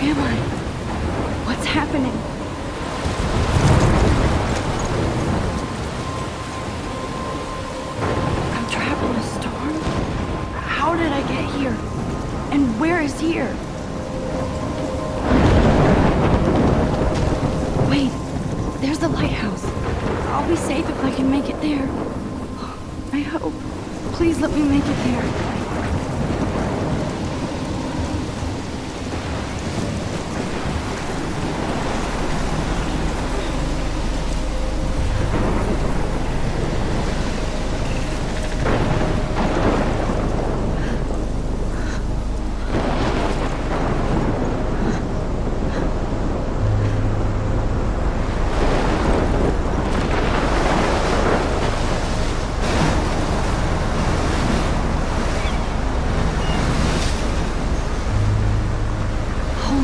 am I? What's happening? I'm trapped in a storm? How did I get here? And where is here? Wait, there's the lighthouse. I'll be safe if I can make it there. I hope. Please let me make it there.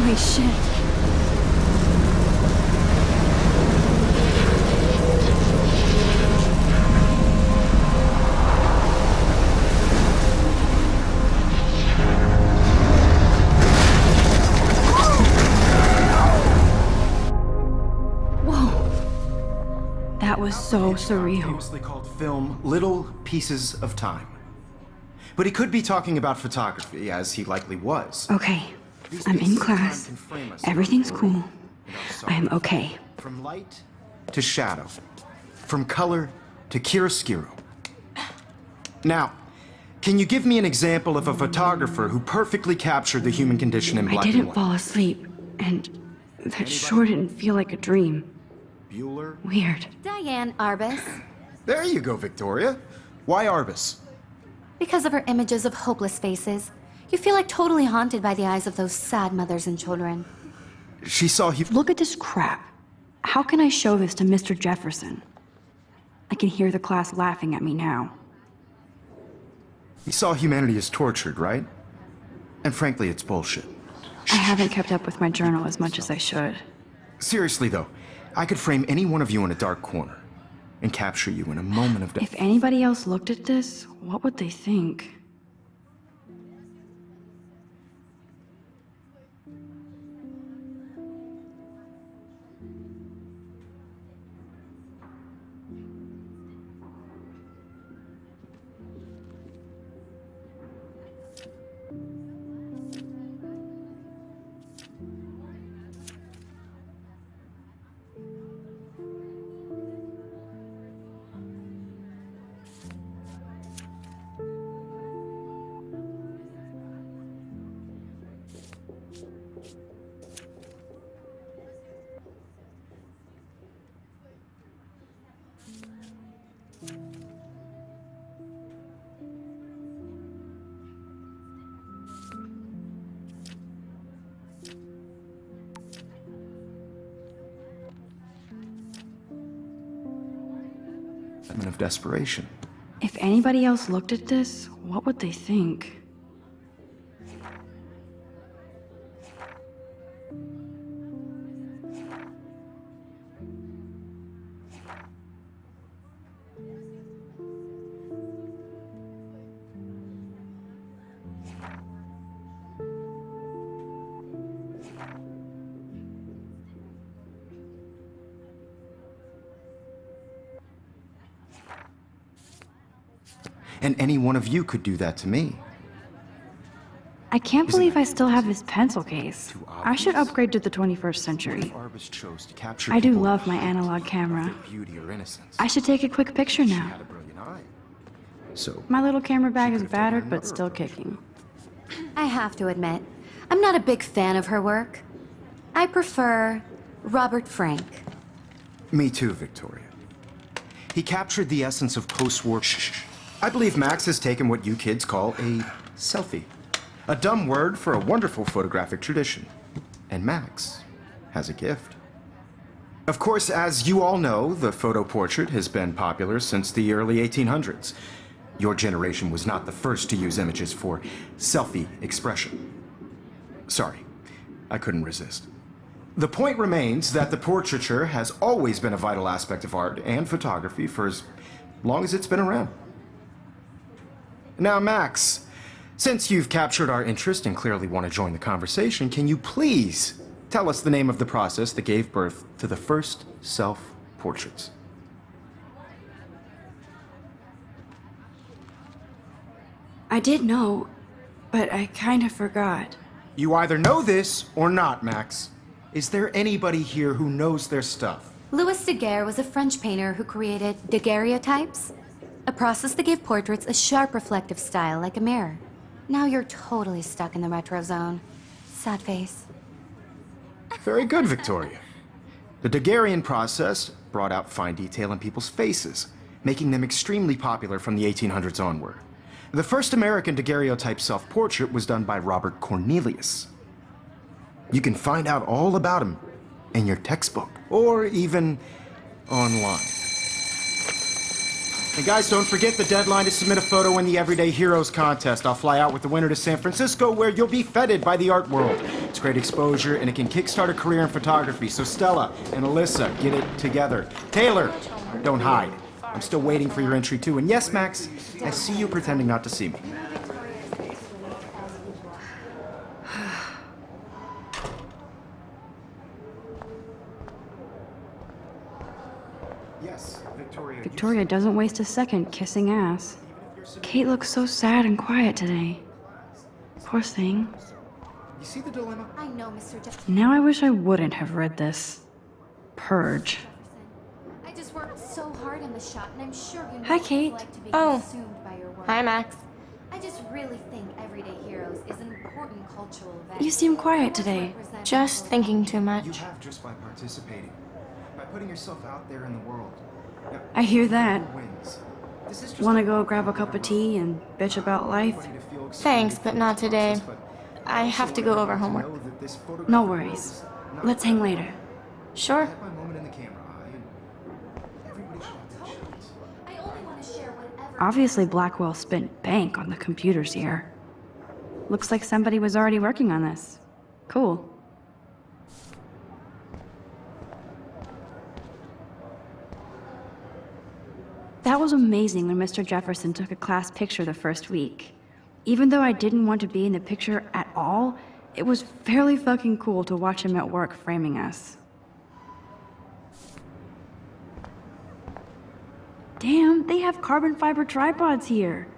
Holy shit. Whoa. That was so surreal. Famously called film Little Pieces of Time. But he could be talking about photography, as he likely was. Okay. I'm in class. Everything's cool. I am okay. From light to shadow. From color to chiaroscuro. Now, can you give me an example of a photographer who perfectly captured the human condition in black and white? I didn't fall asleep, and that sure didn't feel like a dream. Bueller? Weird. Diane Arbus. There you go, Victoria. Why Arbus? Because of her images of hopeless faces. You feel like totally haunted by the eyes of those sad mothers and children. She saw Look at this crap. How can I show this to Mr. Jefferson? I can hear the class laughing at me now. You saw humanity as tortured, right? And frankly, it's bullshit. I haven't kept up with my journal as much as I should. Seriously, though, I could frame any one of you in a dark corner and capture you in a moment of If anybody else looked at this, what would they think? of desperation. If anybody else looked at this, what would they think? And any one of you could do that to me. I can't believe I still have this pencil case. I should upgrade to the 21st century. I do love my analog camera. I should take a quick picture now. My little camera bag is battered, but still kicking. I have to admit, I'm not a big fan of her work. I prefer Robert Frank. Me too, Victoria. He captured the essence of post-war. I believe Max has taken what you kids call a selfie. A dumb word for a wonderful photographic tradition. And Max has a gift. Of course, as you all know, the photo portrait has been popular since the early 1800s. Your generation was not the first to use images for selfie expression. Sorry, I couldn't resist. The point remains that the portraiture has always been a vital aspect of art and photography for as long as it's been around. Now, Max, Since you've captured our interest and clearly want to join the conversation, can you please tell us the name of the process that gave birth to the first self-portraits? I did know, but I kind of forgot. You either know this or not, Max. Is there anybody here who knows their stuff? Louis Daguerre was a French painter who created daguerreotypes, a process that gave portraits a sharp reflective style like a mirror. Now you're totally stuck in the retro zone. Sad face. Very good, Victoria. The Daguerrean process brought out fine detail in people's faces, making them extremely popular from the 1800s onward. The first American daguerreotype self-portrait was done by Robert Cornelius. You can find out all about him in your textbook, or even online. And guys, don't forget the deadline to submit a photo in the Everyday Heroes contest. I'll fly out with the winner to San Francisco, where you'll be feted by the art world. It's great exposure, and it can kickstart a career in photography. So Stella and Alyssa, get it together. Taylor, don't hide. I'm still waiting for your entry too. And yes, Max, I see you pretending not to see me. Yes, Victoria. Victoria doesn't waste a second kissing ass. Kate looks so sad and quiet today. Poor thing. You see the dilemma? I know, Mr. Jefferson. Now I wish I wouldn't have read this. Purge. I just worked so hard on the shot, and I'm sure you know Hi, what it's Kate. like to be Oh. consumed by your work. Hi, Max. I just really think Everyday Heroes is an important cultural event. You seem quiet today. Just thinking too You much. have just by participating, by putting yourself out there in the world. Now, I hear that. who wins? This is just Wanna go grab a cup of tea and bitch about life? everybody to feel excited Thanks, for but the not today. process, but I have to go over homework. know that this photograph No worries. Let's hang later. Sure. At my moment in the camera eye, and everybody should have their shots. I only want to share whatever. Obviously, Blackwell spent bank on the computers here. Looks like somebody was already working on this. Cool. That was amazing when Mr. Jefferson took a class picture the first week. Even though I didn't want to be in the picture at all, it was fairly fucking cool to watch him at work framing us. Damn, they have carbon fiber tripods here.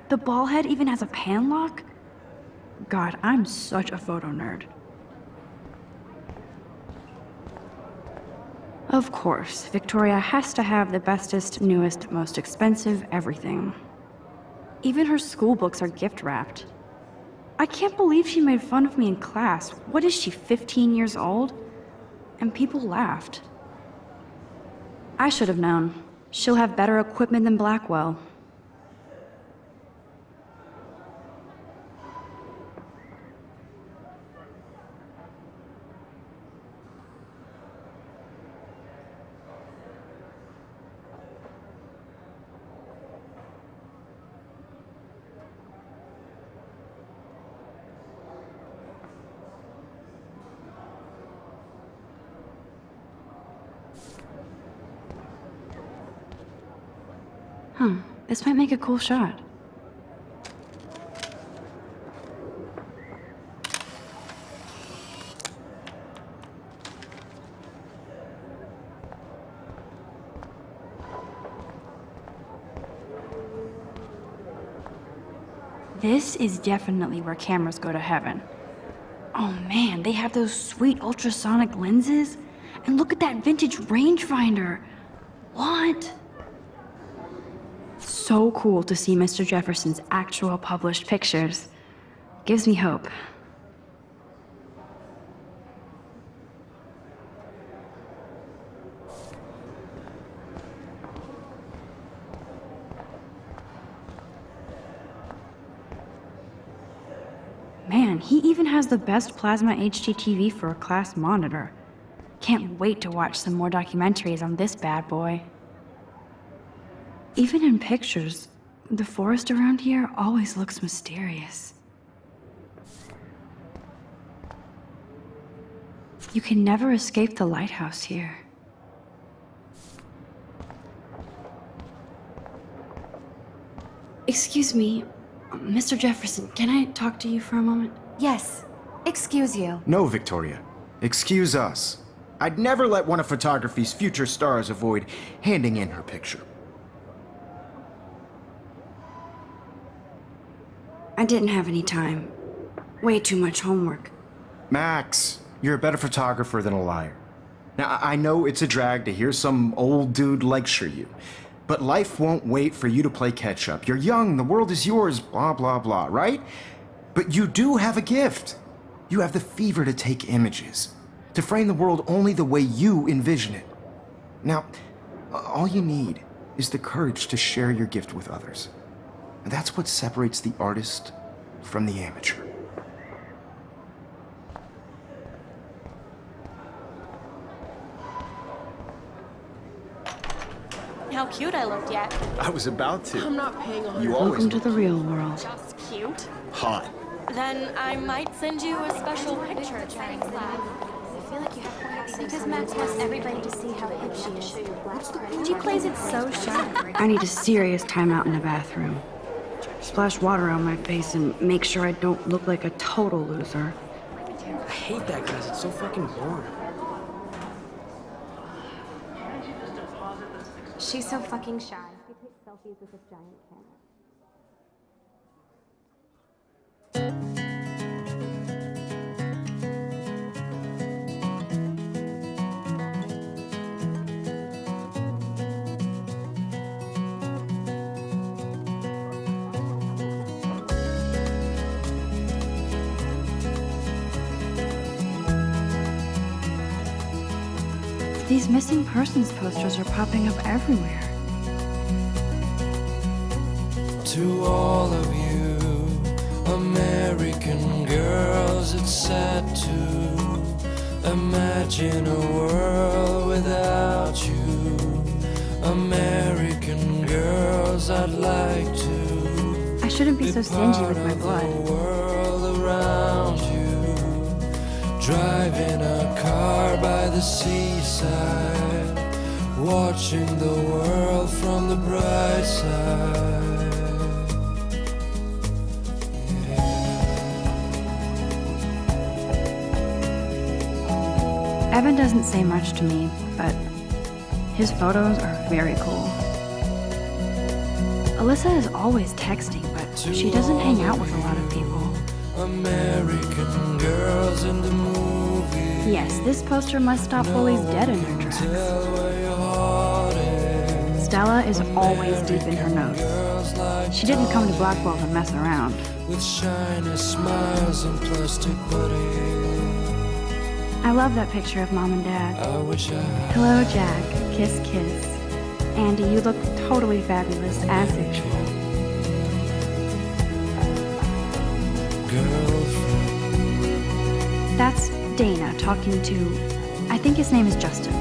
The ball head even has a pan lock? God, I'm such a photo nerd. Of course, Victoria has to have the bestest, newest, most expensive everything. Even her school books are gift wrapped. I can't believe she made fun of me in class. What is she, 15 years old? And people laughed. I should have known. She'll have better equipment than Blackwell. This might make a cool shot. This is definitely where cameras go to heaven. Oh man, they have those sweet ultrasonic lenses. And look at that vintage rangefinder. What? So cool to see Mr. Jefferson's actual published pictures. Gives me hope. Man, he even has the best plasma HDTV for a class monitor. Can't wait to watch some more documentaries on this bad boy. Even in pictures, the forest around here always looks mysterious. You can never escape the lighthouse here. Excuse me, Mr. Jefferson, can I talk to you for a moment? Yes. Excuse you. No, Victoria. Excuse us. I'd never let one of photography's future stars avoid handing in her picture. I didn't have any time. Way too much homework. Max, you're a better photographer than a liar. Now, I know it's a drag to hear some old dude lecture you, but life won't wait for you to play catch-up. You're young, the world is yours, blah, blah, blah, right? But you do have a gift. You have the fever to take images, to frame the world only the way you envision it. Now, all you need is the courage to share your gift with others. And that's what separates the artist from the amateur. How cute I looked yet. I was about to. I'm not paying a You hundred. Welcome to the real world. Just cute. hot. Then I might send you a special picture during class. Because Max wants everybody to see how hip she is. She plays it so sharp. I need a serious timeout in the bathroom. Splash water on my face and make sure I don't look like a total loser. I hate that class. It's so fucking boring. She's so fucking shy. She takes selfies with a giant camera. These missing persons posters are popping up everywhere. To all of you American girls, it's sad to imagine a world without you. American girls, I'd like to I shouldn't be so stingy with my the blood. world around you. Driving a car by the seaside, watching the world from the bright side. Evan doesn't say much to me, but his photos are very cool. Alyssa is always texting, but she doesn't hang out with a lot of people. American girls in the movie. Yes, this poster must stop bullies dead in their tracks. Tell where your heart is. Stella is always deep in her notes. Girls like She didn't come to Blackwell to mess around. with shiny smiles and plastic bodies. I love that picture of Mom and Dad. I wish I had Hello, Jack. Kiss, kiss. Andy, you look totally fabulous, as usual. girlfriend. That's Dana talking to, I think his name is Justin.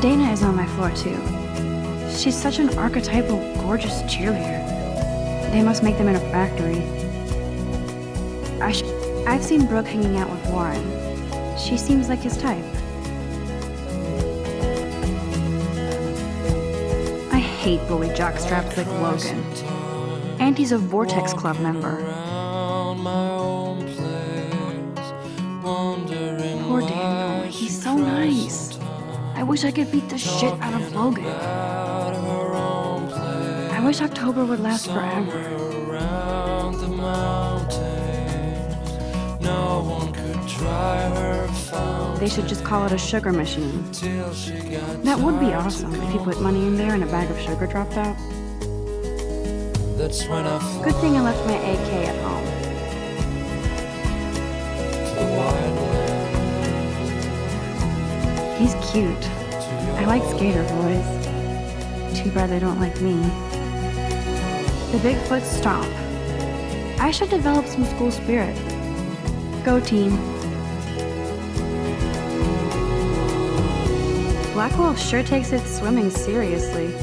Dana is on my floor too. She's such an archetypal, gorgeous cheerleader. They must make them in a factory. I've seen Brooke hanging out with Warren. She seems like his type. I hate bully jockstraps like Logan. And he's a Vortex Club member. Around my own place, wondering Poor why Daniel, he's she so cries nice. sometimes. I wish I could beat the shit out of Logan. Out of her own place, I wish October would last forever. around the mountains, no one could dry her fountain They should just call it a sugar machine. till she got That would be tired awesome to if you put money in there and a bag of sugar dropped out. That's when I Good thing I left my AK at home. the wildland. He's cute. I like skater boys. Too bad they don't like me. The Bigfoot stomp. I should develop some school spirit. Go team. Blackwell sure takes its swimming seriously.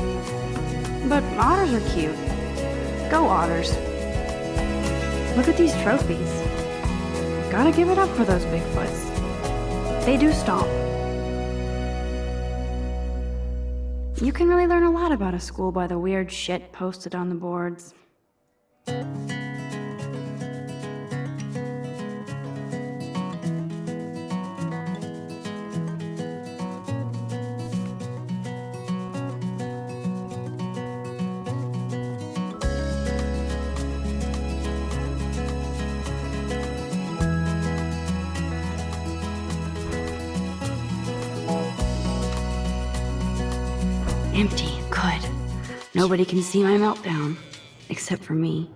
But otters are cute. Go otters. Look at these trophies. Gotta give it up for those Bigfoots. They do stomp. You can really learn a lot about a school by the weird shit posted on the boards. Empty. Good. Nobody can see my meltdown. Except for me.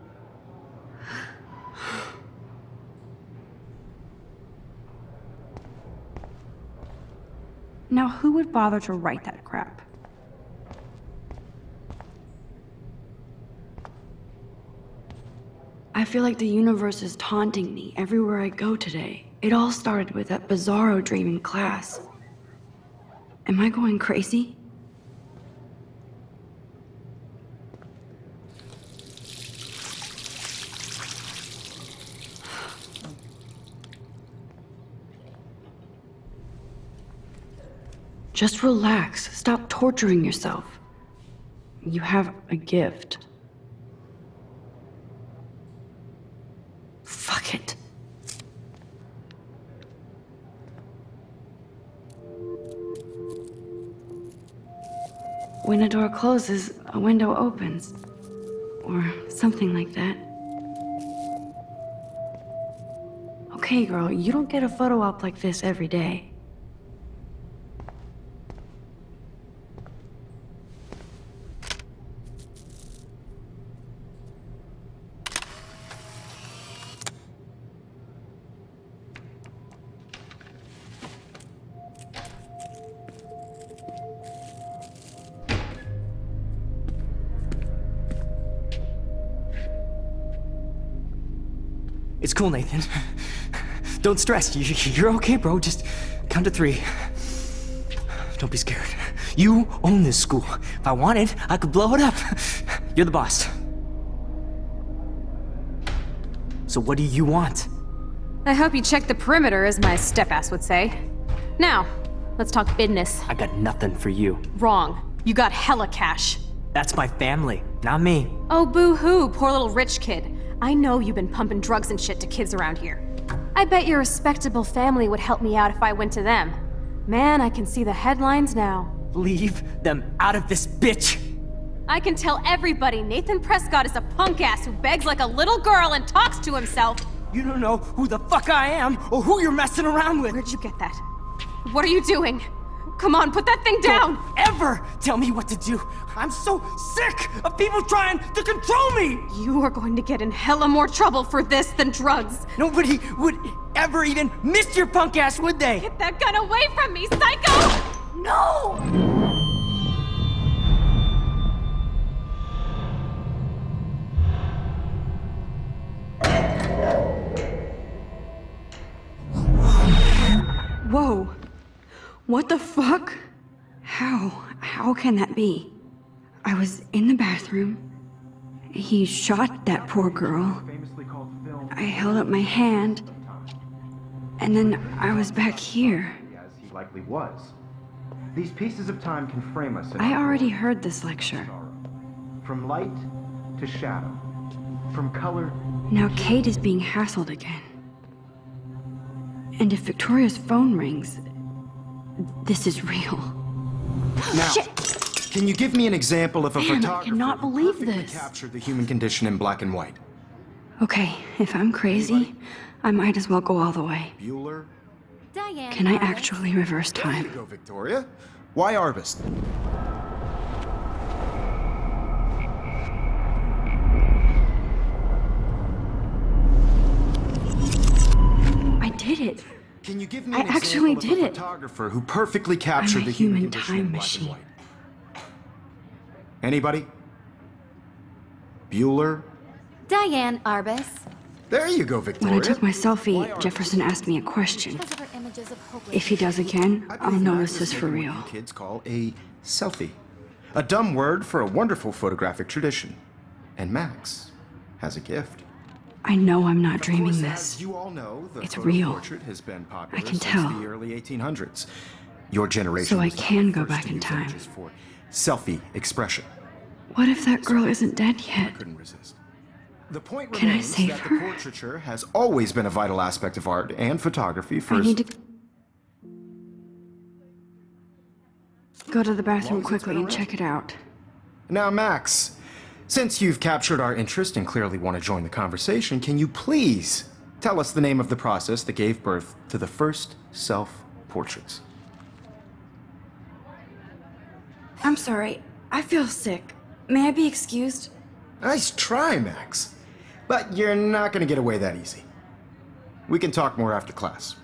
Now, who would bother to write that crap? I feel like the universe is taunting me everywhere I go today. It all started with that bizarro dream in class. Am I going crazy? Just relax. Stop torturing yourself. You have a gift. Fuck it. When a door closes, a window opens. Or something like that. Okay, girl, you don't get a photo op like this every day. It's cool, Nathan. Don't stress. You're okay, bro. Just count to 3. Don't be scared. You own this school. If I wanted, I could blow it up. You're the boss. So what do you want? I hope you checked the perimeter, as my step-ass would say. Now, let's talk business. I got nothing for you. Wrong. You got hella cash. That's my family, not me. Oh, boo-hoo, poor little rich kid. I know you've been pumping drugs and shit to kids around here. I bet your respectable family would help me out if I went to them. Man, I can see the headlines now. Leave them out of this bitch! I can tell everybody Nathan Prescott is a punk ass who begs like a little girl and talks to himself. You don't know who the fuck I am or who you're messing around with. Where'd you get that? What are you doing? Come on, put that thing down! Don't ever tell me what to do! I'm so sick of people trying to control me! You are going to get in hella more trouble for this than drugs. Nobody would ever even miss your punk ass, would they? Get that gun away from me, psycho! No! Whoa. What the fuck? How can that be? I was in the bathroom. He shot that poor girl. I held up my hand. And then I was back here. As he likely was. These pieces of time can frame us in I our already world. heard this lecture. From light to shadow. From color. Now Kate is being hassled again. And if Victoria's phone rings, this is real. Now, Shit! can you give me an example of a Man, I photographer cannot who believe perfectly this. captured the human condition in black and white? Okay, if I'm crazy, I might as well go all the way. Bueller? Diane. Can I Arbus. actually reverse There you time? go, Victoria. Why Arbus? I did it. Can you give me I an actually example of did a it. photographer who perfectly captured I'm a the human human condition in time black machine. and white? Anybody? Bueller? Diane Arbus. There you go, Victoria. When I took my Why selfie, Arbus? Jefferson asked me a question. Because of her images of hopeless. If he does again, I I'll believe know Max this has is for taken real. what you kids call a selfie. A dumb word for a wonderful photographic tradition. And Max has a gift. I know I'm not Of dreaming course, this. as you all know, the It's photo real. portrait has been popular I can since tell. the early 1800s. Your generation So I was not can the go first back to in use time. images for selfie expression. What if that girl isn't dead yet? Couldn't resist. The point Can I remains save that her? the portraiture has always been a vital aspect of art and photography for I need to go to the bathroom quickly and check it out. Now, Max, since you've captured our interest and clearly want to join the conversation, can you please tell us the name of the process that gave birth to the first self-portraits? I'm sorry. I feel sick. May I be excused? Nice try, Max. But you're not going to get away that easy. We can talk more after class.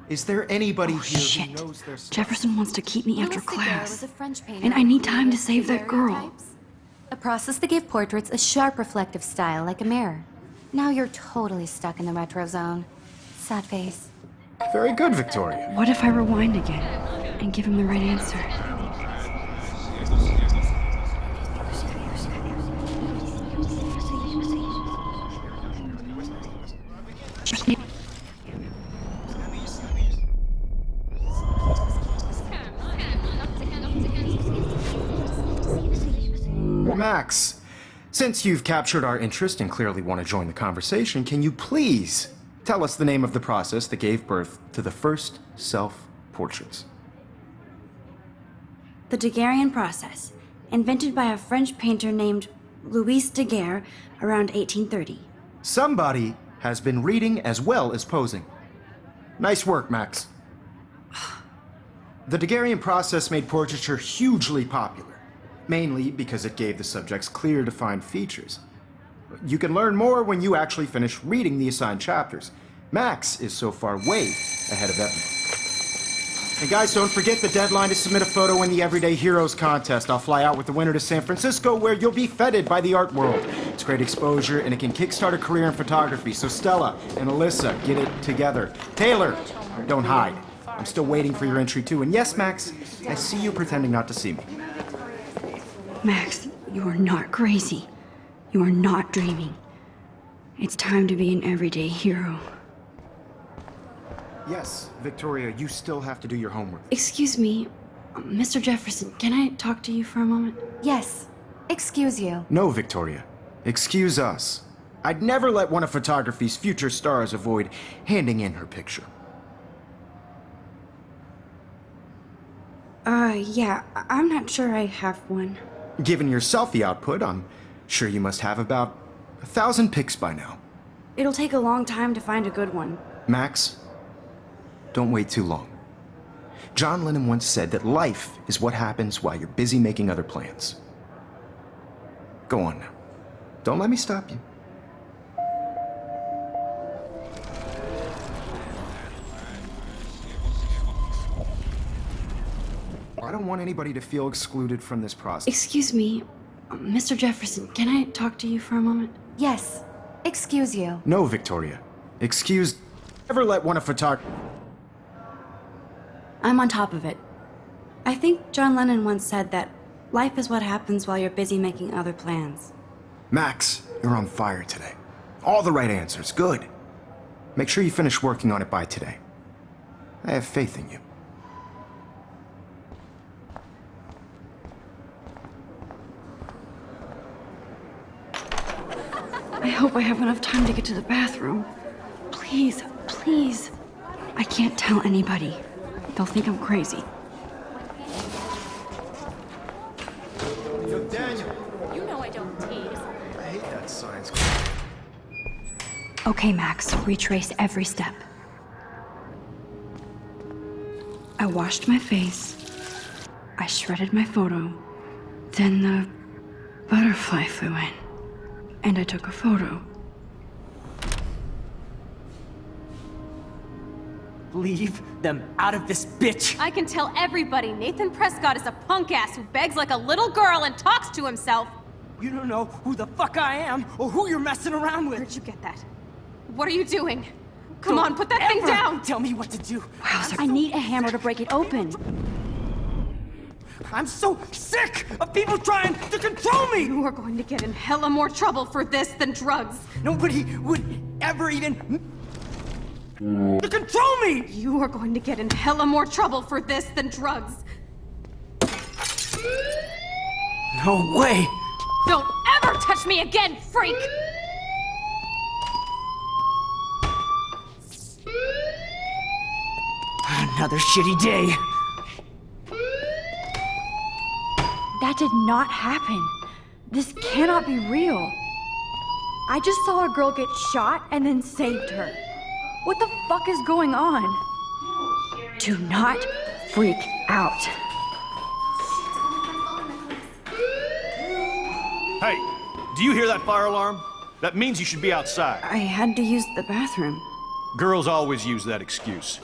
Is there anybody here Shit. who knows their stuff? Jefferson wants to keep me after Louis Daguerre class. was a French painter And I need who time to created save that girl. daguerreotypes, a process that gave portraits a sharp reflective style like a mirror. Now you're totally stuck in the retro zone. Sad face. Very good, Victoria. What if I rewind again and give him the right answer? Max, since you've captured our interest and clearly want to join the conversation, can you please tell us the name of the process that gave birth to the first self-portraits? The Daguerrean process, invented by a French painter named Louis Daguerre around 1830. Somebody has been reading as well as posing. Nice work, Max. The Daguerrean process made portraiture hugely popular, mainly because it gave the subjects clear, defined features. You can learn more when you actually finish reading the assigned chapters. Max is so far way ahead of everyone. And guys, don't forget the deadline to submit a photo in the Everyday Heroes contest. I'll fly out with the winner to San Francisco, where you'll be feted by the art world. It's great exposure, and it can kickstart a career in photography. So Stella and Alyssa, get it together. Taylor, don't hide. I'm still waiting for your entry too. And yes, Max, I see you pretending not to see me. Max, you are not crazy. You are not dreaming. It's time to be an everyday hero. Yes, Victoria, you still have to do your homework. Excuse me, Mr. Jefferson, can I talk to you for a moment? Yes. Excuse you. No, Victoria. Excuse us. I'd never let one of photography's future stars avoid handing in her picture. Yeah, I'm not sure I have one. Given your selfie output, I'm sure you must have about 1,000 pics by now. It'll take a long time to find a good one. Max, don't wait too long. John Lennon once said that life is what happens while you're busy making other plans. Go on now. Don't let me stop you. I don't want anybody to feel excluded from this process. Excuse me, Mr. Jefferson, can I talk to you for a moment? Yes. Excuse you. No, Victoria. Excuse... Never let one of I'm on top of it. I think John Lennon once said that life is what happens while you're busy making other plans. Max, you're on fire today. All the right answers. Good. Make sure you finish working on it by today. I have faith in you. I hope I have enough time to get to the bathroom. Please, please. I can't tell anybody. They'll think I'm crazy. Yo, Daniel. You know I don't tease. I hate that science class. Okay, Max, retrace every step. I washed my face. I shredded my photo. Then the butterfly flew in. And I took a photo. Leave them out of this bitch! I can tell everybody Nathan Prescott is a punk ass who begs like a little girl and talks to himself. You don't know who the fuck I am or who you're messing around with. Where'd you get that? What are you doing? Come Don't on, put that thing ever down! Tell me what to do. Wowzer, I need a hammer to break it open. I'm so sick of people trying to control me! You are going to get in hella more trouble for this than drugs. Nobody would ever even to control me! You are going to get in hella more trouble for this than drugs. No way! Don't ever touch me again, freak! Another shitty day. That did not happen. This cannot be real. I just saw a girl get shot and then saved her. What the fuck is going on? Do not freak out. Hey, do you hear that fire alarm? That means you should be outside. I had to use the bathroom. Girls always use that excuse.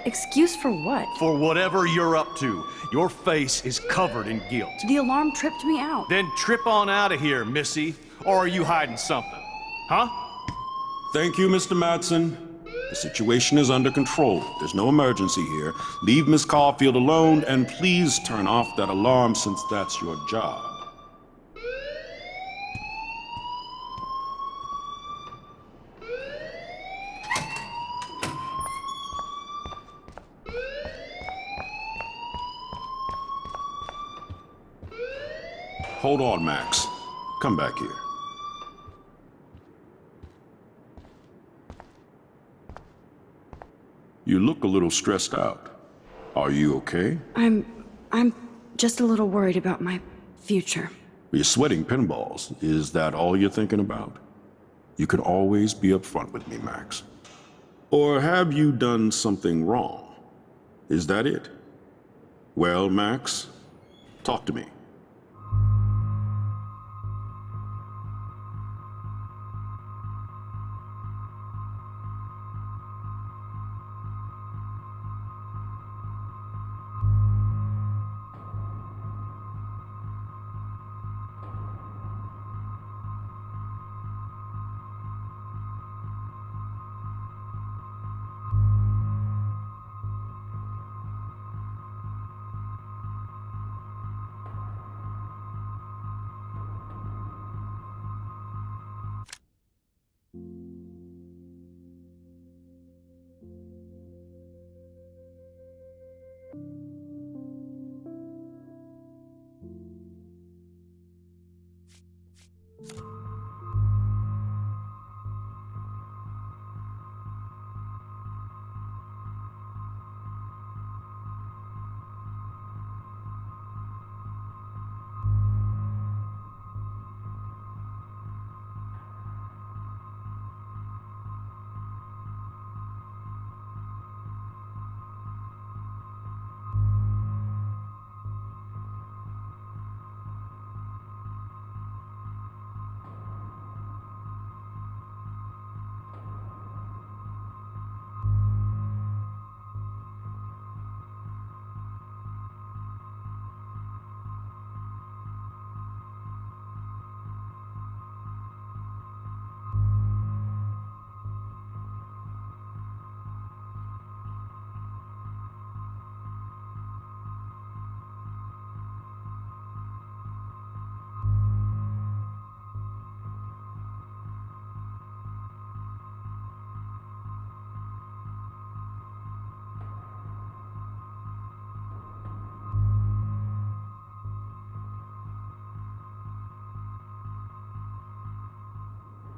Excuse for what? For whatever you're up to, your face is covered in guilt. The alarm tripped me out. Then trip on out of here, Missy. Or are you hiding something? Huh? Thank you, Mr. Madsen. The situation is under control. There's no emergency here. Leave Miss Caulfield alone, and please turn off that alarm since that's your job. Hold on, Max. Come back here. You look a little stressed out. Are you okay? I'm just a little worried about my future. You're sweating pinballs. Is that all you're thinking about? You can always be upfront with me, Max. Or have you done something wrong? Is that it? Well, Max, talk to me.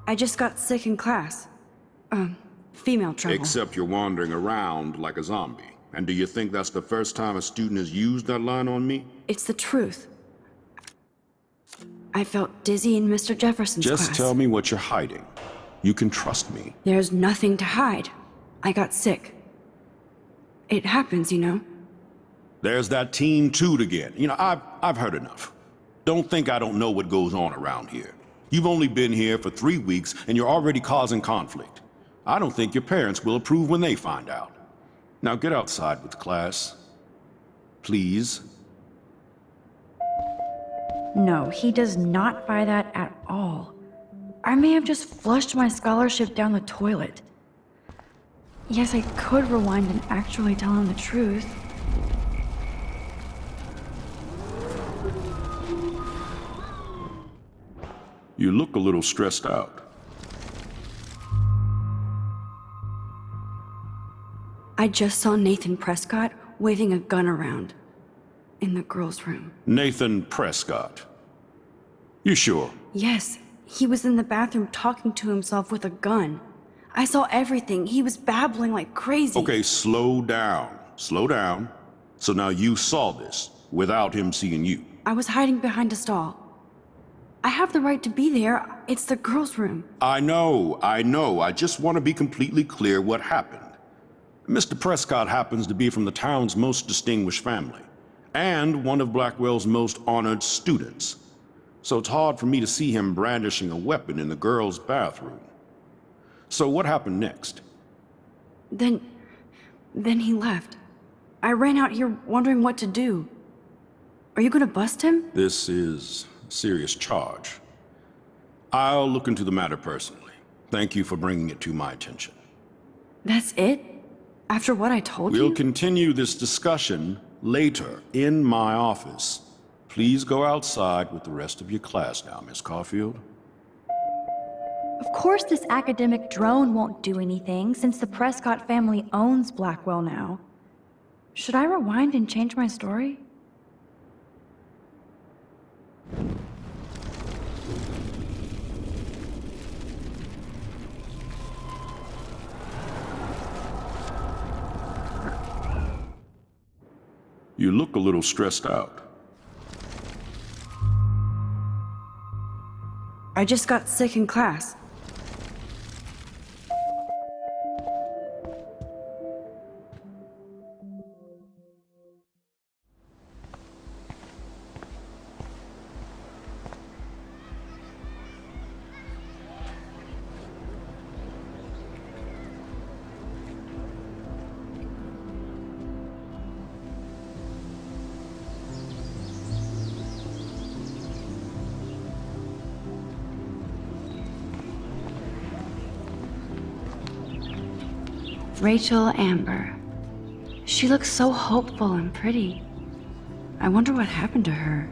I just got sick in class. Female trouble. Except you're wandering around like a zombie. And do you think that's the first time a student has used that line on me? It's the truth. I felt dizzy in Mr. Jefferson's class. Just tell me what you're hiding. You can trust me. There's nothing to hide. I got sick. It happens, you know. There's that Team Toot again. You know, I've heard enough. Don't think I don't know what goes on around here. You've only been here for 3 weeks, and you're already causing conflict. I don't think your parents will approve when they find out. Now get outside with class. Please. No, he does not buy that at all. I may have just flushed my scholarship down the toilet. Yes, I could rewind and actually tell him the truth. You look a little stressed out. I just saw Nathan Prescott waving a gun around in the girls' room. Nathan Prescott. You sure? Yes, he was in the bathroom talking to himself with a gun. I saw everything. He was babbling like crazy. Okay, slow down. Slow down. So now you saw this without him seeing you. I was hiding behind a stall. I have the right to be there. It's the girls' room. I know. I just want to be completely clear what happened. Mr. Prescott happens to be from the town's most distinguished family, and one of Blackwell's most honored students. So it's hard for me to see him brandishing a weapon in the girls' bathroom. So what happened next? Then he left. I ran out here wondering what to do. Are you gonna bust him? This is a serious charge. I'll look into the matter personally. Thank you for bringing it to my attention. That's it? After what I told you? We'll continue this discussion later in my office. Please go outside with the rest of your class now, Miss Caulfield. Of course this academic drone won't do anything, since the Prescott family owns Blackwell now. Should I rewind and change my story? You look a little stressed out. I just got sick in class. Rachel Amber. She looks so hopeful and pretty. I wonder what happened to her.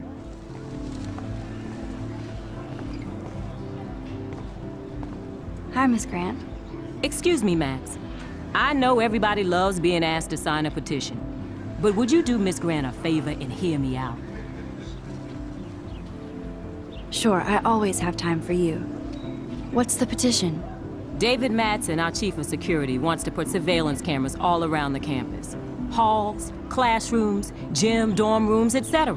Hi, Miss Grant. Excuse me, Max. I know everybody loves being asked to sign a petition, but would you do Miss Grant a favor and hear me out? Sure, I always have time for you. What's the petition? David Madsen, our chief of security, wants to put surveillance cameras all around the campus. Halls, classrooms, gym, dorm rooms, etc.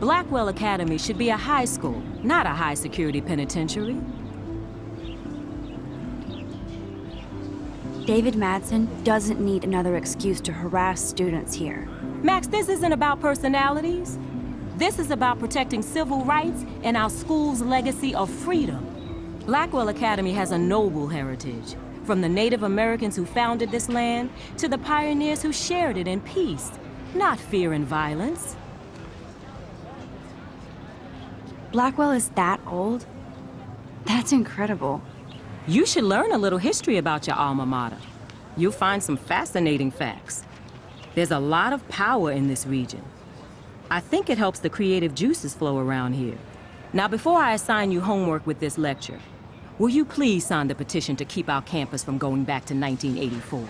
Blackwell Academy should be a high school, not a high-security penitentiary. David Madsen doesn't need another excuse to harass students here. Max, this isn't about personalities. This is about protecting civil rights and our school's legacy of freedom. Blackwell Academy has a noble heritage, from the Native Americans who founded this land to the pioneers who shared it in peace, not fear and violence. Blackwell is that old? That's incredible. You should learn a little history about your alma mater. You'll find some fascinating facts. There's a lot of power in this region. I think it helps the creative juices flow around here. Now, before I assign you homework with this lecture, will you please sign the petition to keep our campus from going back to 1984?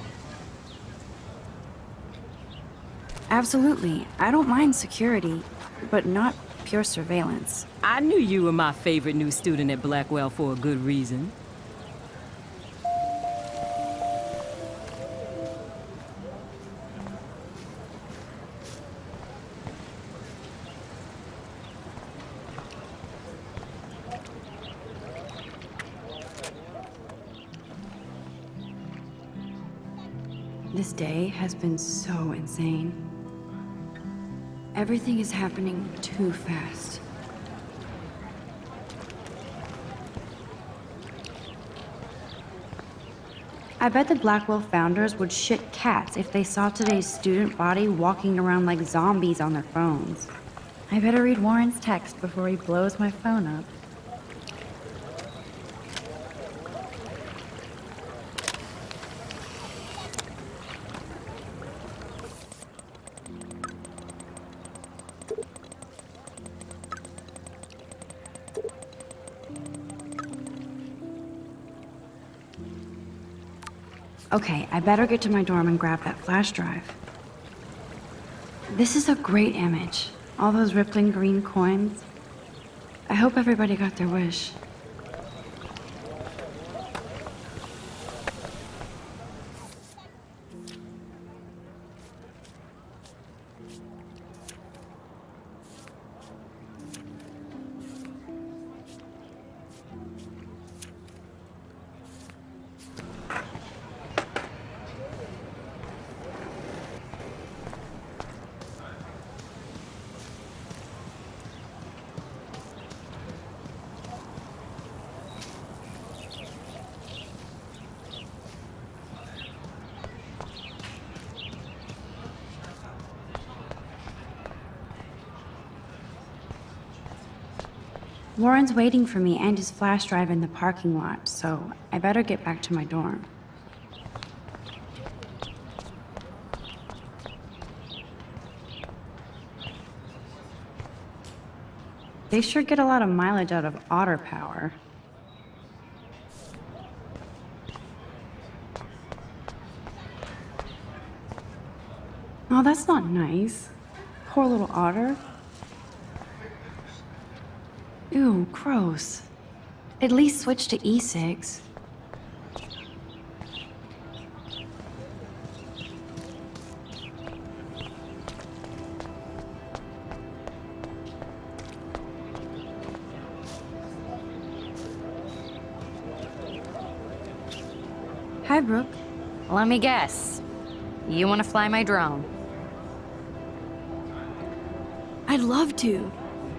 Absolutely. I don't mind security, but not pure surveillance. I knew you were my favorite new student at Blackwell for a good reason. This day has been so insane. Everything is happening too fast. I bet the Blackwell founders would shit cats if they saw today's student body walking around like zombies on their phones. I better read Warren's text before he blows my phone up. Okay, I better get to my dorm and grab that flash drive. This is a great image. All those rippling green coins. I hope everybody got their wish. Warren's waiting for me and his flash drive in the parking lot, so I better get back to my dorm. They sure get a lot of mileage out of otter power. Oh, that's not nice. Poor little otter. Ew, gross. At least switch to e-cigs. Hi, Brooke. Let me guess. You want to fly my drone? I'd love to.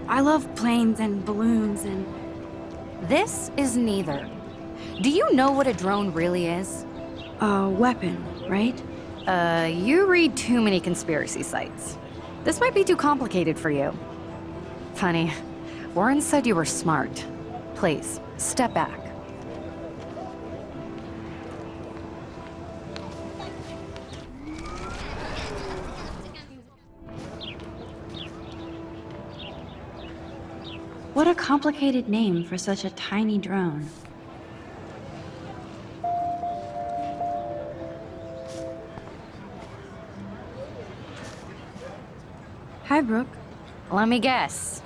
I love planes and balloons and... This is neither. Do you know what a drone really is? A weapon, right? You read too many conspiracy sites. This might be too complicated for you. Funny. Warren said you were smart. Please, step back. What a complicated name for such a tiny drone. Hi, Brooke. Let me guess.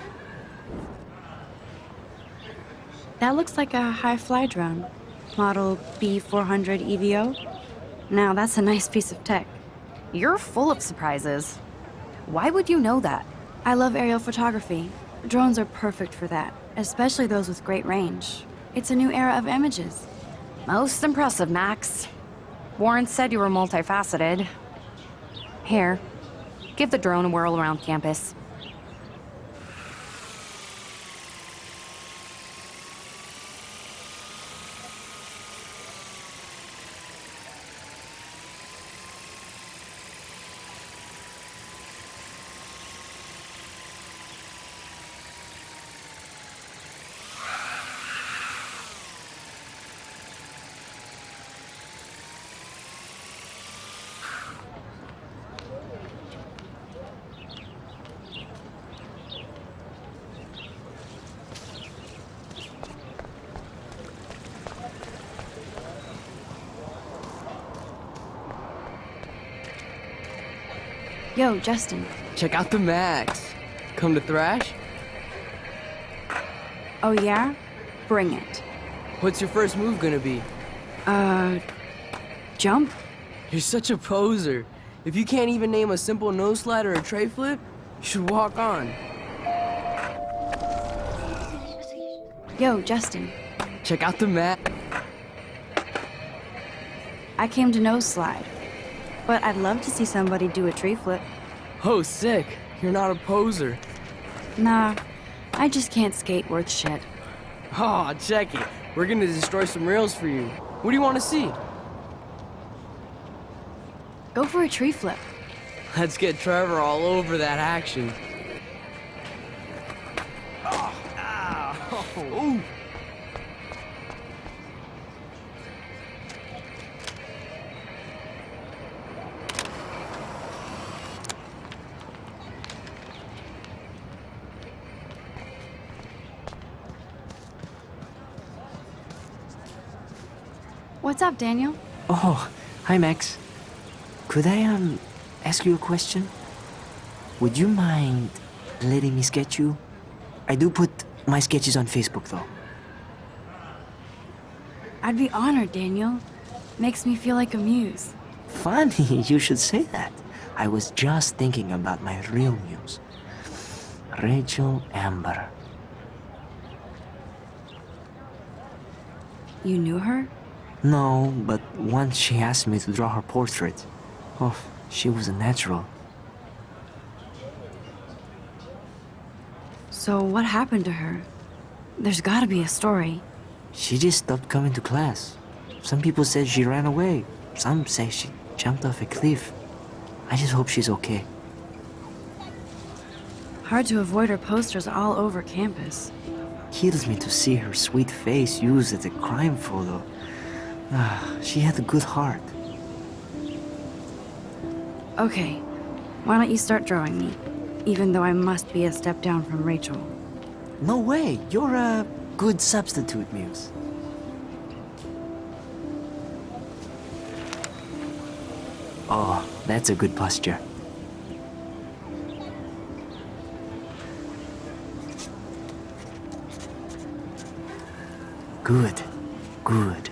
That looks like a high-fly drone. Model B400 EVO. Now, that's a nice piece of tech. You're full of surprises. Why would you know that? I love aerial photography. Drones are perfect for that, especially those with great range. It's a new era of images. Most impressive, Max. Warren said you were multifaceted. Here, give the drone a whirl around campus. Yo, Justin. Check out the Max. Come to thrash? Oh yeah? Bring it. What's your first move gonna be? Jump? You're such a poser. If you can't even name a simple nose slide or a tray flip, you should walk on. Yo, Justin. Check out the Max. I came to nose slide. But I'd love to see somebody do a tree flip. Oh, sick. You're not a poser. Nah, I just can't skate worth shit. Oh, check it. We're gonna destroy some rails for you. What do you want to see? Go for a tree flip. Let's get Trevor all over that action. Ooh. What's up, Daniel? Oh, hi, Max. Could I, ask you a question? Would you mind letting me sketch you? I do put My sketch is on Facebook, though. I'd be honored, Daniel. Makes me feel like a muse. Funny, you should say that. I was just thinking about my real muse. Rachel Amber. You knew her? No, but once she asked me to draw her portrait. Oh, she was a natural. So what happened to her? There's gotta be a story. She just stopped coming to class. Some people said she ran away. Some say she jumped off a cliff. I just hope she's okay. Hard to avoid her posters all over campus. Kills me to see her sweet face used as a crime photo. She had a good heart. Okay, why don't you start drawing me? Even though I must be a step down from Rachel. No way, you're a good substitute, Muse. Oh, that's a good posture. Good, good.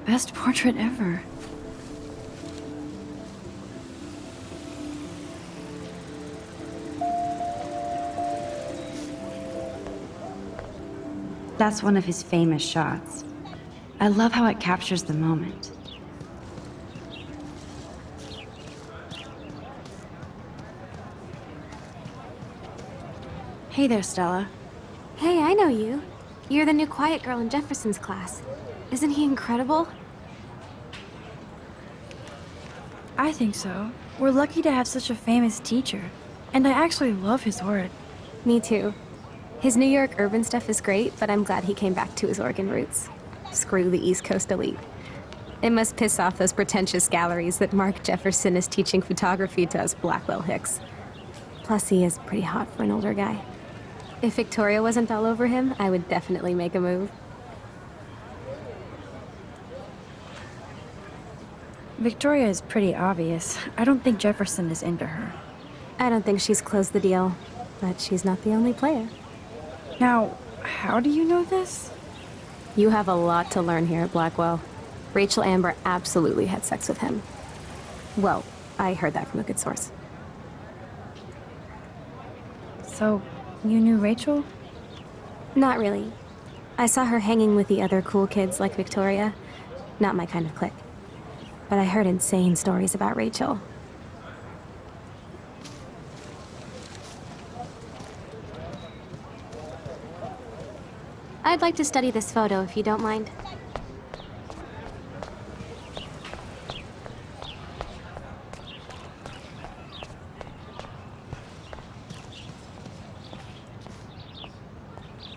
Best portrait ever. That's one of his famous shots. I love how it captures the moment. Hey there, Stella. Hey, I know you. You're the new quiet girl in Jefferson's class. Isn't he incredible? I think so. We're lucky to have such a famous teacher. And I actually love his work. Me too. His New York urban stuff is great, but I'm glad he came back to his Oregon roots. Screw the East Coast elite. It must piss off those pretentious galleries that Mark Jefferson is teaching photography to us Blackwell Hicks. Plus, he is pretty hot for an older guy. If Victoria wasn't all over him, I would definitely make a move. Victoria is pretty obvious. I don't think Jefferson is into her. I don't think she's closed the deal, but she's not the only player. Now, how do you know this? You have a lot to learn here at Blackwell. Rachel Amber absolutely had sex with him. Well, I heard that from a good source. So, you knew Rachel? Not really. I saw her hanging with the other cool kids like Victoria. Not my kind of clique. But I heard insane stories about Rachel. I'd like to study this photo, if you don't mind.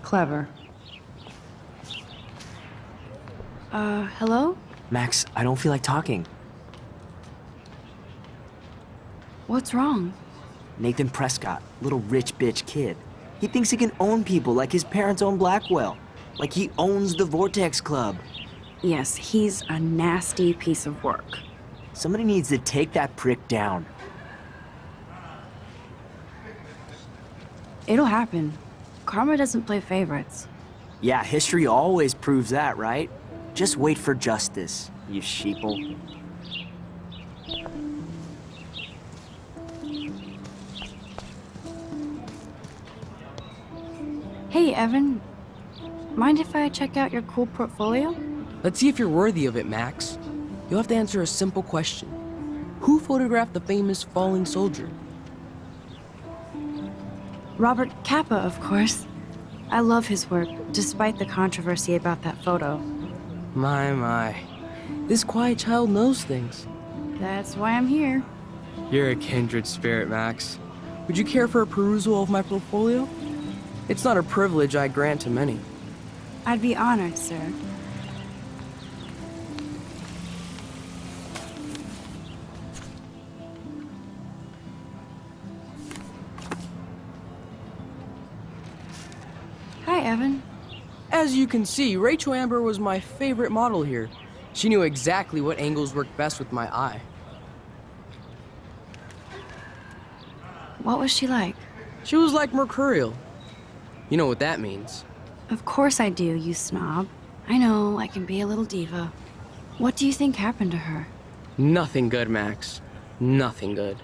Clever. Hello? Max, I don't feel like talking. What's wrong? Nathan Prescott, little rich bitch kid. He thinks he can own people like his parents own Blackwell. Like he owns the Vortex Club. Yes, he's a nasty piece of work. Somebody needs to take that prick down. It'll happen. Karma doesn't play favorites. Yeah, history always proves that, right? Just wait for justice, you sheeple. Hey, Evan. Mind if I check out your cool portfolio? Let's see if you're worthy of it, Max. You'll have to answer a simple question. Who photographed the famous falling soldier? Robert Capa, of course. I love his work, despite the controversy about that photo. My. This quiet child knows things. That's why I'm here. You're a kindred spirit, Max. Would you care for a perusal of my portfolio? It's not a privilege I grant to many. I'd be honored, sir. Hi, Evan. As you can see, Rachel Amber was my favorite model here. She knew exactly what angles worked best with my eye. What was she like? She was like mercurial. You know what that means. Of course I do, you snob. I know, I can be a little diva. What do you think happened to her? Nothing good, Max. Nothing good.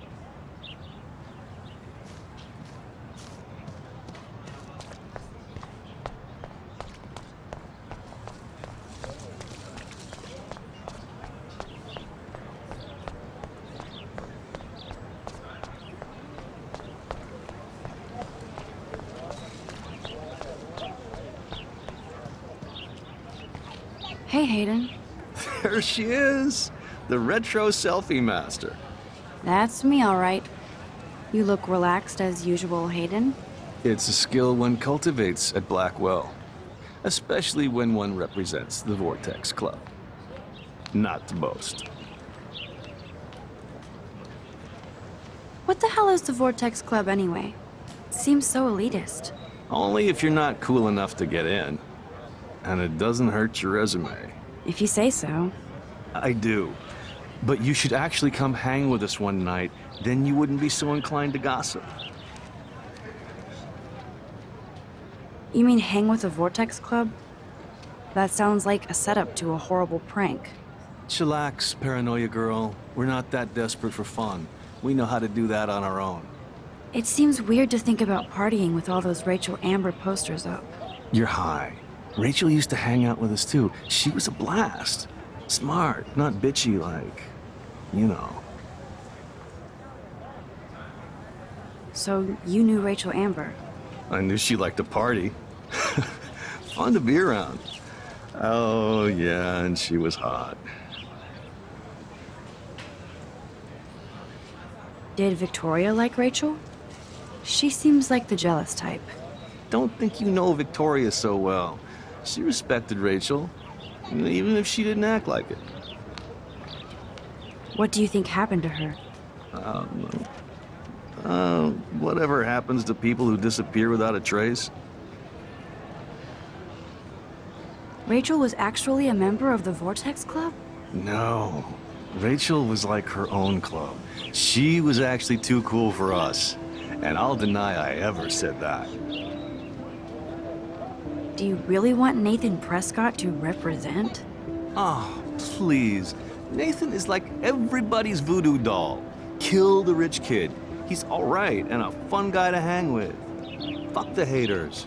Hey, Hayden. There she is, the retro selfie master. That's me, all right. You look relaxed as usual, Hayden. It's a skill one cultivates at Blackwell, especially when one represents the Vortex Club. Not to boast. What the hell is the Vortex Club anyway? It seems so elitist. Only if you're not cool enough to get in. And it doesn't hurt your resume. If you say so. I do. But you should actually come hang with us one night, then you wouldn't be so inclined to gossip. You mean hang with the Vortex Club? That sounds like a setup to a horrible prank. Chillax, paranoia girl. We're not that desperate for fun. We know how to do that on our own. It seems weird to think about partying with all those Rachel Amber posters up. You're high. Rachel used to hang out with us too. She was a blast. Smart, not bitchy like, you know. So you knew Rachel Amber? I knew she liked to party. Fun to be around. Oh yeah, and she was hot. Did Victoria like Rachel? She seems like the jealous type. Don't think you know Victoria so well. She respected Rachel, even if she didn't act like it. What do you think happened to her? Whatever happens to people who disappear without a trace. Rachel was actually a member of the Vortex Club? No. Rachel was like her own club. She was actually too cool for us. And I'll deny I ever said that. Do you really want Nathan Prescott to represent? Oh, please. Nathan is like everybody's voodoo doll. Kill the rich kid. He's all right and a fun guy to hang with. Fuck the haters.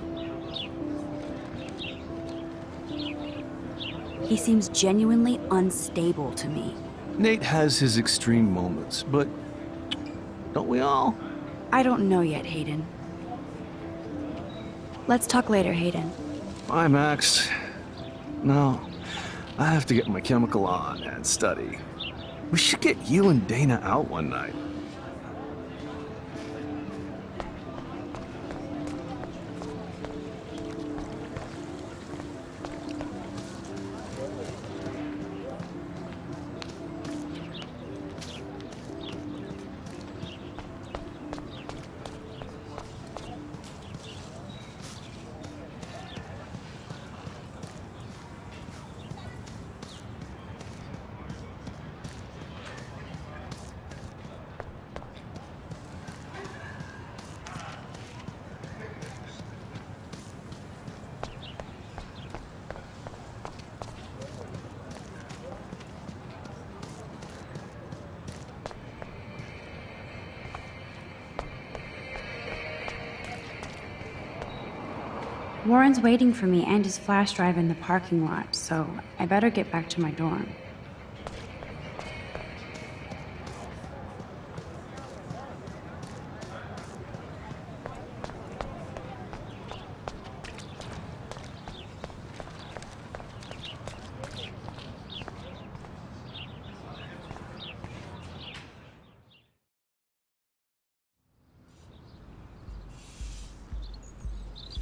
He seems genuinely unstable to me. Nate has his extreme moments, but don't we all? I don't know yet, Hayden. Let's talk later, Hayden. Bye, Max. No, I have to get my chemical on and study. We should get you and Dana out one night. Warren's waiting for me and his flash drive in the parking lot, so I better get back to my dorm.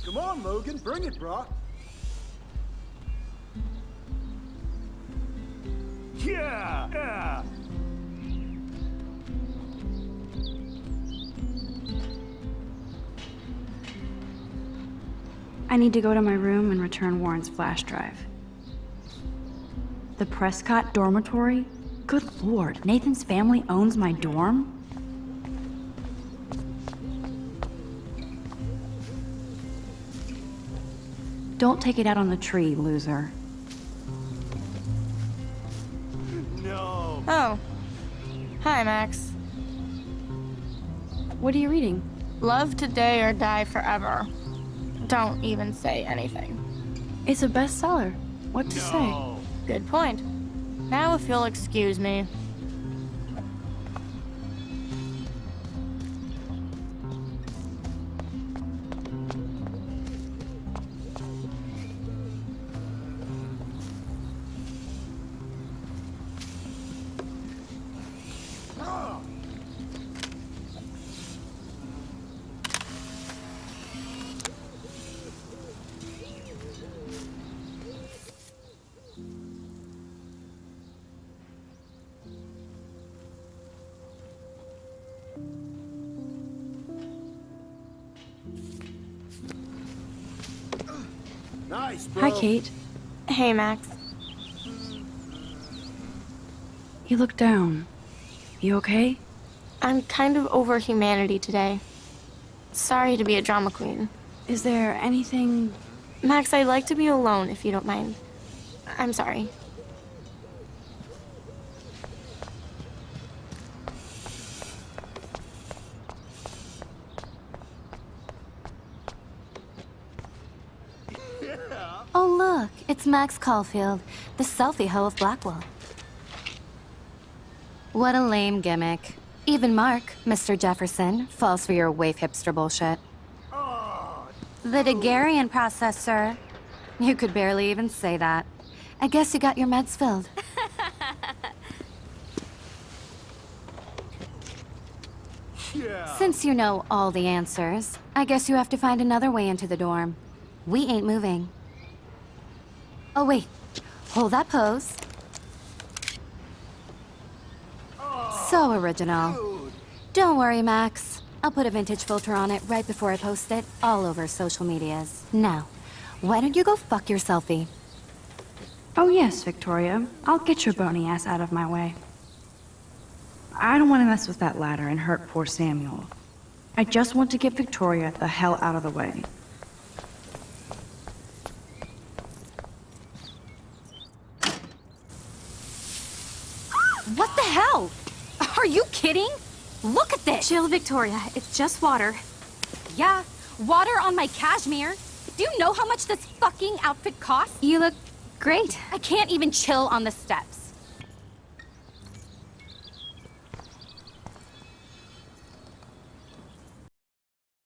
Come on, Logan, bring it, brah. Yeah! I need to go to my room and return Warren's flash drive. The Prescott dormitory? Good lord, Nathan's family owns my dorm? Don't take it out on the tree, loser. Oh. Hi, Max. What are you reading? Love today or die forever. Don't even say anything. It's a bestseller. What to say? Good point. Now if you'll excuse me. Nice, bro. Hi, Kate. Hey, Max. You look down. You okay? I'm kind of over humanity today. Sorry to be a drama queen. Is there anything... Max, I'd like to be alone if you don't mind. I'm sorry. Oh, look, it's Max Caulfield, the selfie hoe of Blackwell. What a lame gimmick. Even Mark, Mr. Jefferson, falls for your waif hipster bullshit. The Daguerrean process, sir. You could barely even say that. I guess you got your meds filled. Since you know all the answers, I guess you have to find another way into the dorm. We ain't moving. Oh, wait. Hold that pose. So original. Don't worry, Max. I'll put a vintage filter on it right before I post it all over social medias. Now, why don't you go fuck your selfie? Oh yes, Victoria. I'll get your bony ass out of my way. I don't want to mess with that ladder and hurt poor Samuel. I just want to get Victoria the hell out of the way. What the hell? Are you kidding? Look at this! Chill, Victoria. It's just water. Yeah, water on my cashmere. Do you know how much this fucking outfit costs? You look great. I can't even chill on the steps.